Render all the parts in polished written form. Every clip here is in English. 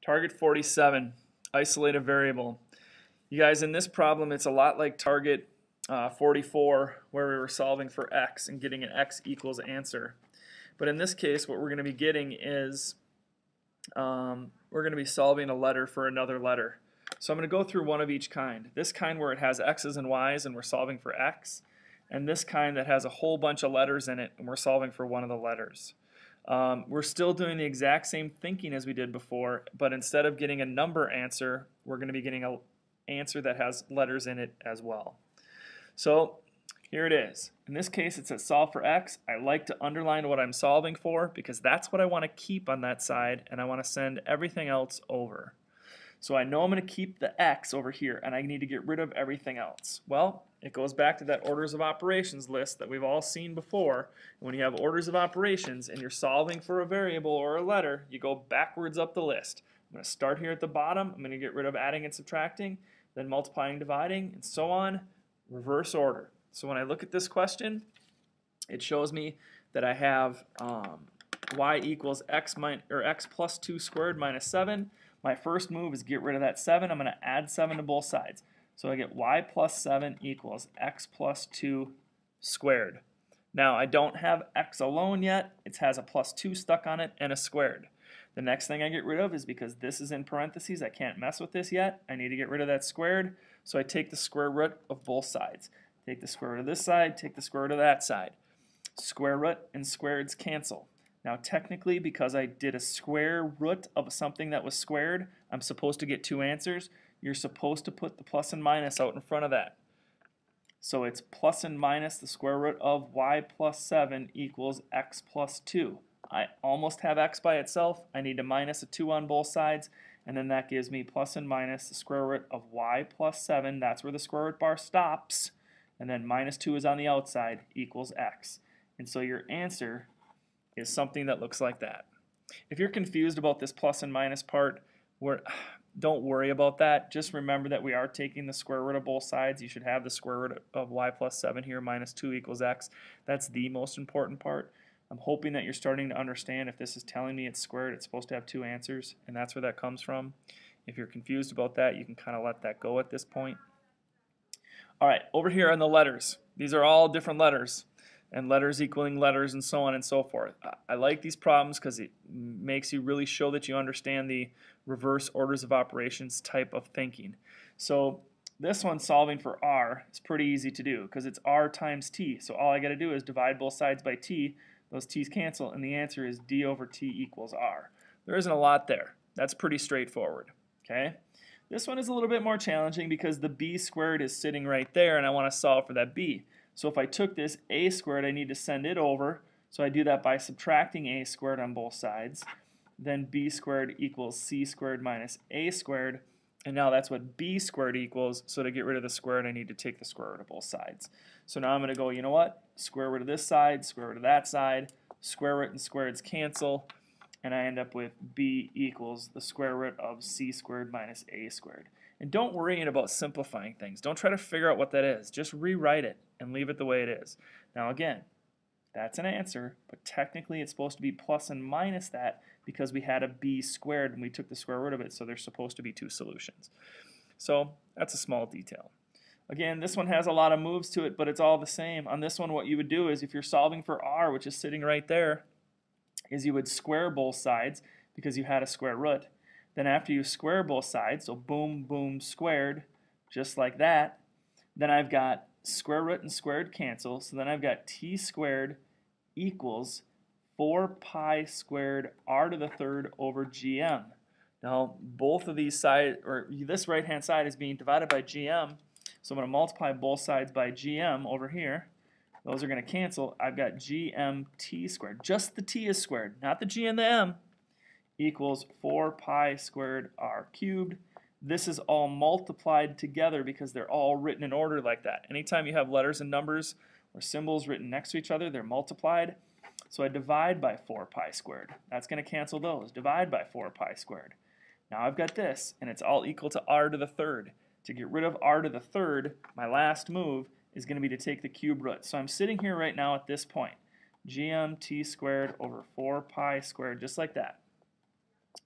Target 47, isolate a variable. You guys, in this problem, it's a lot like target 44, where we were solving for x and getting an x equals answer. But in this case, what we're going to be getting is we're going to be solving a letter for another letter. So I'm going to go through one of each kind. This kind where it has x's and y's and we're solving for x, and this kind that has a whole bunch of letters in it and we're solving for one of the letters. We're still doing the exact same thinking as we did before, but instead of getting a number answer, we're going to be getting an answer that has letters in it as well. So here it is. In this case, it says solve for x. I like to underline what I'm solving for because that's what I want to keep on that side, and I want to send everything else over. So I know I'm going to keep the x over here, and I need to get rid of everything else. Well, it goes back to that orders of operations list that we've all seen before. When you have orders of operations and you're solving for a variable or a letter, you go backwards up the list. I'm going to start here at the bottom. I'm going to get rid of adding and subtracting, then multiplying, dividing, and so on, reverse order. So when I look at this question, it shows me that I have y equals x plus 2 squared minus 7. My first move is get rid of that 7. I'm going to add 7 to both sides. So I get y plus 7 equals x plus 2 squared. Now I don't have x alone yet. It has a plus 2 stuck on it and a squared. The next thing I get rid of is because this is in parentheses, I can't mess with this yet. I need to get rid of that squared. So I take the square root of both sides. Take the square root of this side, take the square root of that side. Square root and squareds cancel. Now technically, because I did a square root of something that was squared, I'm supposed to get two answers. You're supposed to put the plus and minus out in front of that. So it's plus and minus the square root of y plus 7 equals x plus 2. I almost have x by itself. I need to minus a 2 on both sides, and then that gives me plus and minus the square root of y plus 7. That's where the square root bar stops. And then minus 2 is on the outside, equals x. And so your answer is something that looks like that. If you're confused about this plus and minus part, don't worry about that. Just remember that we are taking the square root of both sides. You should have the square root of y plus 7 here, minus 2 equals x. That's the most important part. I'm hoping that you're starting to understand if this is telling me it's squared, it's supposed to have two answers, and that's where that comes from. If you're confused about that, you can kind of let that go at this point. Alright, over here on the letters. These are all different letters, and letters equaling letters and so on and so forth. I like these problems because it makes you really show that you understand the reverse orders of operations type of thinking. So this one, solving for r, is pretty easy to do because it's r times t. So all I got to do is divide both sides by t. Those t's cancel, and the answer is d over t equals r. There isn't a lot there. That's pretty straightforward. Okay. This one is a little bit more challenging because the b squared is sitting right there and I want to solve for that b. So if I took this a squared, I need to send it over. So I do that by subtracting a squared on both sides. Then b squared equals c squared minus a squared. And now that's what b squared equals. So to get rid of the squared, I need to take the square root of both sides. So now I'm going to go, you know what? Square root of this side, square root of that side. Square root and squareds cancel. And I end up with b equals the square root of c squared minus a squared. And don't worry about simplifying things. Don't try to figure out what that is. Just rewrite it and leave it the way it is. Now again, that's an answer, but technically it's supposed to be plus and minus that because we had a b squared and we took the square root of it, so there's supposed to be two solutions. So that's a small detail. Again, this one has a lot of moves to it, but it's all the same. On this one, what you would do is if you're solving for r, which is sitting right there, is you would square both sides because you had a square root. Then after you square both sides, so boom, boom, squared, just like that, then I've got square root and squared cancel, so then I've got t squared equals 4 pi squared r to the third over gm. Now both of these sides, or this right hand side is being divided by gm, so I'm going to multiply both sides by gm over here. Those are going to cancel. I've got gmt squared. Just the t is squared, not the g and the m, equals 4 pi squared r cubed. This is all multiplied together because they're all written in order like that. Anytime you have letters and numbers or symbols written next to each other, they're multiplied. So I divide by 4 pi squared. That's going to cancel those. Divide by 4 pi squared. Now I've got this, and it's all equal to r to the third. To get rid of r to the third, my last move is going to be to take the cube root. So I'm sitting here right now at this point. GMT squared over 4 pi squared, just like that.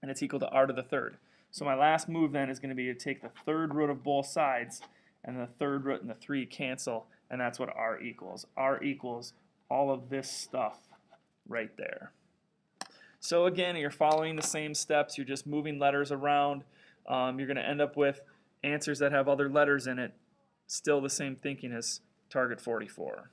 and it's equal to r to the third. So my last move then is going to be to take the third root of both sides, and the third root and the 3 cancel, and that's what r equals. R equals all of this stuff right there. So again, you're following the same steps. You're just moving letters around. You're going to end up with answers that have other letters in it. Still the same thinking as target 44.